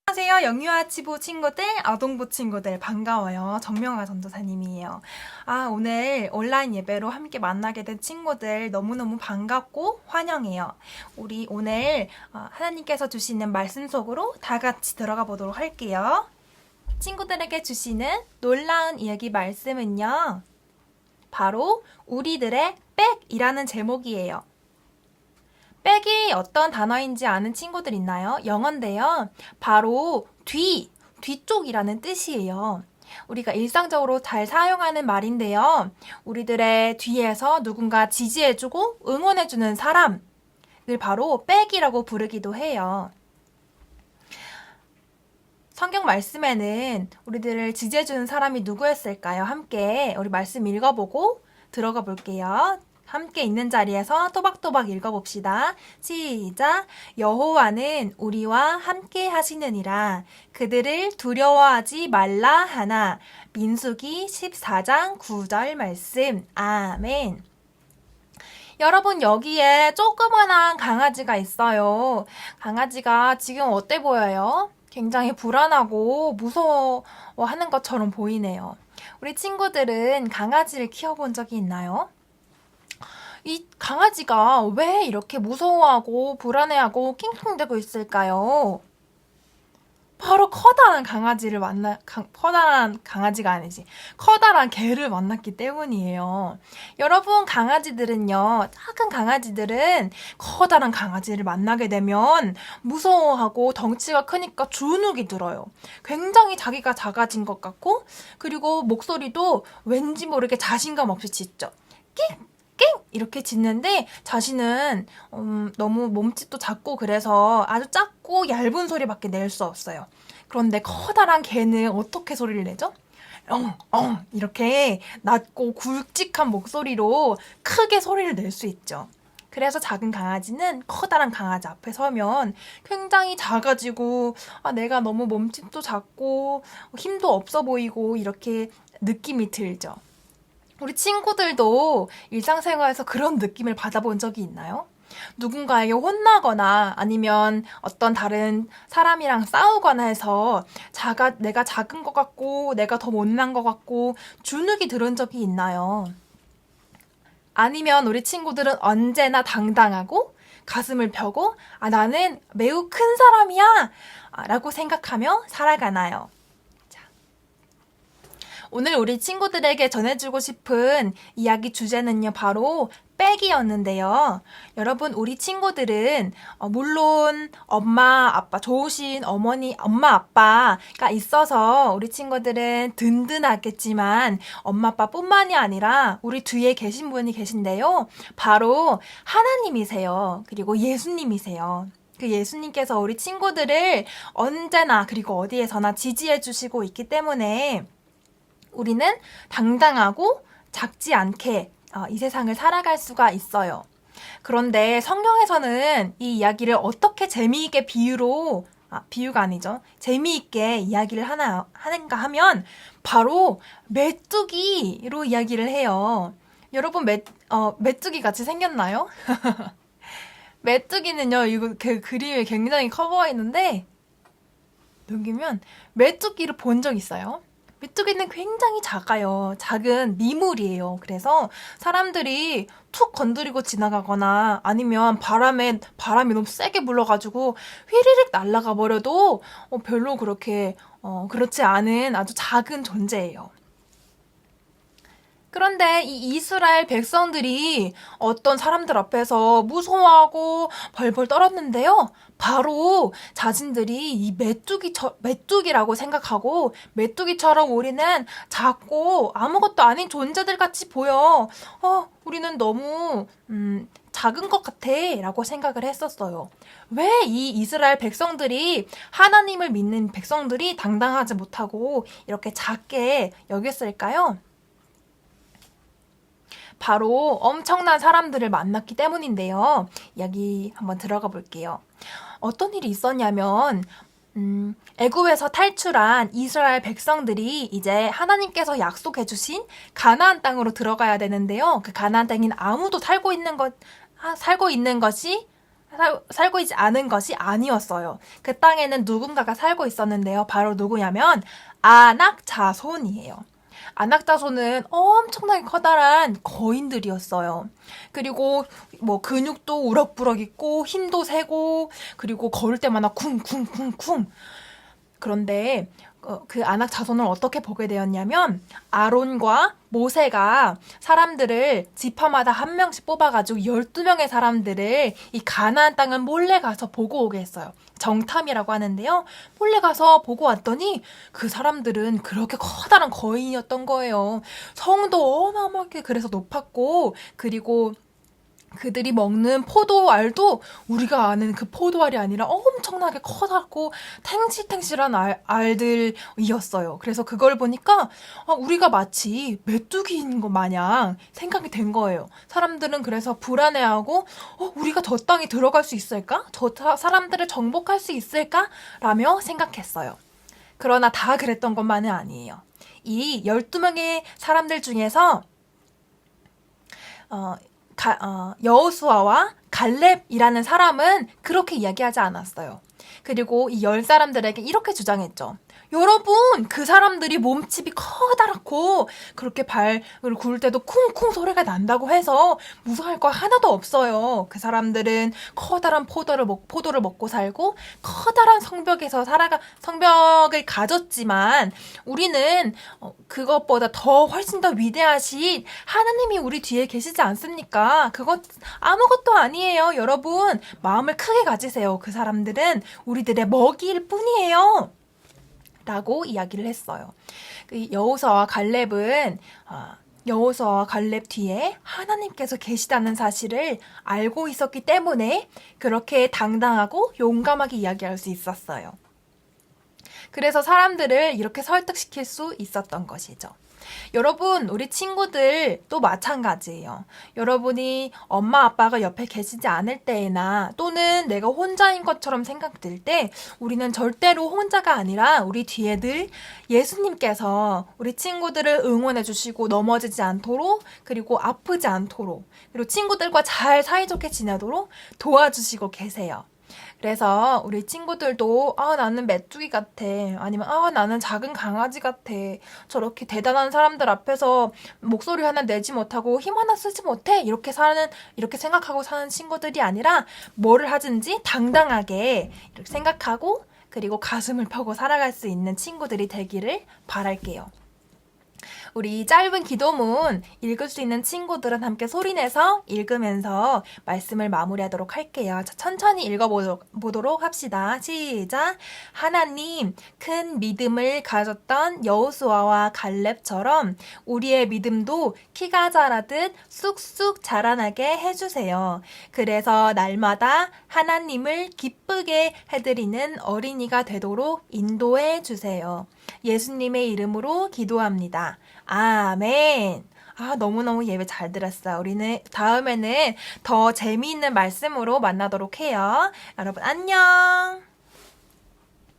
안녕하세요. 영유아치부 친구들, 아동부 친구들 반가워요. 정명아 전도사님이에요. 오늘 온라인 예배로 함께 만나게 된 친구들 너무너무 반갑고 환영해요. 우리 오늘 하나님께서 주시는 말씀 속으로 다 같이 들어가 보도록 할게요. 친구들에게 주시는 놀라운 이야기 말씀은요. 바로 우리들의 백이라는 제목이에요. 백이 어떤 단어인지 아는 친구들 있나요? 영어인데요. 바로 뒤쪽이라는 뜻이에요. 우리가 일상적으로 잘 사용하는 말인데요. 우리들의 뒤에서 누군가 지지해주고 응원해주는 사람을 바로 백이라고 부르기도 해요. 성경 말씀에는 우리들을 지지해주는 사람이 누구였을까요? 함께 우리 말씀 읽어보고 들어가 볼게요. 함께 있는 자리에서 또박또박 읽어봅시다. 시작! 여호와는 우리와 함께 하시느니라. 그들을 두려워하지 말라 하나. 민수기 14장 9절 말씀. 아멘. 여러분, 여기에 조그만한 강아지가 있어요. 강아지가 지금 어때 보여요? 굉장히 불안하고 무서워하는 것처럼 보이네요. 우리 친구들은 강아지를 키워본 적이 있나요? 이 강아지가 왜 이렇게 무서워하고 불안해하고 낑낑대고 있을까요? 바로 커다란 커다란 개를 만났기 때문이에요. 여러분, 작은 강아지들은 커다란 강아지를 만나게 되면 무서워하고 덩치가 크니까 주눅이 들어요. 굉장히 자기가 작아진 것 같고, 그리고 목소리도 왠지 모르게 자신감 없이 짖죠. 낑! 이렇게 짖는데 자신은 너무 몸집도 작고 그래서 아주 작고 얇은 소리밖에 낼 수 없어요. 그런데 커다란 개는 어떻게 소리를 내죠? 엉엉 이렇게 낮고 굵직한 목소리로 크게 소리를 낼 수 있죠. 그래서 작은 강아지는 커다란 강아지 앞에 서면 굉장히 작아지고 내가 너무 몸집도 작고 힘도 없어 보이고 이렇게 느낌이 들죠. 우리 친구들도 일상생활에서 그런 느낌을 받아본 적이 있나요? 누군가에게 혼나거나 아니면 어떤 다른 사람이랑 싸우거나 해서 내가 작은 것 같고 내가 더 못난 것 같고 주눅이 들은 적이 있나요? 아니면 우리 친구들은 언제나 당당하고 가슴을 펴고 나는 매우 큰 사람이야 라고 생각하며 살아가나요? 오늘 우리 친구들에게 전해주고 싶은 이야기 주제는요, 바로 백이었는데요. 여러분, 우리 친구들은 물론 엄마, 아빠, 좋으신 엄마, 아빠가 있어서 우리 친구들은 든든하겠지만 엄마, 아빠뿐만이 아니라 우리 뒤에 계신 분이 계신데요. 바로 하나님이세요. 그리고 예수님이세요. 그 예수님께서 우리 친구들을 언제나 그리고 어디에서나 지지해 주시고 있기 때문에 우리는 당당하고 작지 않게 이 세상을 살아갈 수가 있어요. 그런데 성경에서는 이 이야기를 어떻게 재미있게 비유가 아니죠. 재미있게 이야기를 하는가 하면 바로 메뚜기로 이야기를 해요. 여러분 메뚜기 같이 생겼나요? 메뚜기는요, 이거 그 그림이 굉장히 커 보이는데 넘기면 메뚜기를 본 적 있어요? 메뚜기는 굉장히 작아요. 작은 미물이에요. 그래서 사람들이 툭 건드리고 지나가거나 아니면 바람이 너무 세게 불러가지고 휘리릭 날아가 버려도 별로 그렇게 그렇지 않은 아주 작은 존재예요. 그런데 이 이스라엘 백성들이 어떤 사람들 앞에서 무서워하고 벌벌 떨었는데요. 바로 자신들이 이 메뚜기라고 생각하고 메뚜기처럼 우리는 작고 아무것도 아닌 존재들 같이 보여. 우리는 너무 작은 것 같아 라고 생각을 했었어요. 왜 이 이스라엘 백성들이 하나님을 믿는 백성들이 당당하지 못하고 이렇게 작게 여겼을까요? 바로 엄청난 사람들을 만났기 때문인데요. 이야기 한번 들어가 볼게요. 어떤 일이 있었냐면 애굽에서 탈출한 이스라엘 백성들이 이제 하나님께서 약속해 주신 가나안 땅으로 들어가야 되는데요. 그 가나안 땅인 아무도 살고 있는 것이 살고 있지 않은 것이 아니었어요. 그 땅에는 누군가가 살고 있었는데요. 바로 누구냐면 아낙 자손이에요. 아낙 자손은 엄청나게 커다란 거인들이었어요. 그리고 뭐 근육도 우럭부럭 있고 힘도 세고 그리고 걸을 때마다 쿵쿵쿵쿵. 그런데 그 아낙 자손을 어떻게 보게 되었냐면 아론과 모세가 사람들을 지파마다 한 명씩 뽑아가지고 12명의 사람들을 이 가나안 땅을 몰래 가서 보고 오게 했어요. 정탐이라고 하는데요. 몰래 가서 보고 왔더니 그 사람들은 그렇게 커다란 거인이었던 거예요. 성도 어마어마하게 그래서 높았고 그리고 그들이 먹는 포도알도 우리가 아는 그 포도알이 아니라 엄청나게 커다랗고 탱실탱실한 알들이었어요. 그래서 그걸 보니까 우리가 마치 메뚜기인 것 마냥 생각이 된 거예요. 사람들은 그래서 불안해하고 우리가 저 땅에 들어갈 수 있을까? 저 사람들을 정복할 수 있을까? 라며 생각했어요. 그러나 다 그랬던 것만은 아니에요. 이 12명의 사람들 중에서 여호수아와 갈렙이라는 사람은 그렇게 이야기하지 않았어요. 그리고 이 10사람들에게 이렇게 주장했죠. 여러분, 그 사람들이 몸집이 커다랗고 그렇게 발을 구를 때도 쿵쿵 소리가 난다고 해서 무서워할 거 하나도 없어요. 그 사람들은 커다란 포도를 먹고 살고 커다란 성벽을 가졌지만 우리는 그것보다 훨씬 더 위대하신 하나님이 우리 뒤에 계시지 않습니까? 그것 아무것도 아니에요. 여러분, 마음을 크게 가지세요. 그 사람들은 우리들의 먹이일 뿐이에요. 라고 이야기를 했어요. 여호수아와 갈렙은 여호수아와 갈렙 뒤에 하나님께서 계시다는 사실을 알고 있었기 때문에 그렇게 당당하고 용감하게 이야기할 수 있었어요. 그래서 사람들을 이렇게 설득시킬 수 있었던 것이죠. 여러분, 우리 친구들도 마찬가지예요. 여러분이 엄마 아빠가 옆에 계시지 않을 때나 또는 내가 혼자인 것처럼 생각될 때 우리는 절대로 혼자가 아니라 우리 뒤에 늘 예수님께서 우리 친구들을 응원해 주시고 넘어지지 않도록 그리고 아프지 않도록 그리고 친구들과 잘 사이좋게 지내도록 도와주시고 계세요. 그래서 우리 친구들도 나는 메뚜기 같아 아니면 나는 작은 강아지 같아 저렇게 대단한 사람들 앞에서 목소리 하나 내지 못하고 힘 하나 쓰지 못해 이렇게 생각하고 사는 친구들이 아니라 뭐를 하든지 당당하게 이렇게 생각하고 그리고 가슴을 펴고 살아갈 수 있는 친구들이 되기를 바랄게요. 우리 짧은 기도문 읽을 수 있는 친구들은 함께 소리내서 읽으면서 말씀을 마무리하도록 할게요. 자, 천천히 읽어보도록 합시다. 시작! 하나님, 큰 믿음을 가졌던 여호수아와 갈렙처럼 우리의 믿음도 키가 자라듯 쑥쑥 자라나게 해주세요. 그래서 날마다 하나님을 기쁘게 해드리는 어린이가 되도록 인도해 주세요. 예수님의 이름으로 기도합니다. 아멘. 너무너무 예배 잘 들었어요. 우리는 다음에는 더 재미있는 말씀으로 만나도록 해요. 여러분 안녕.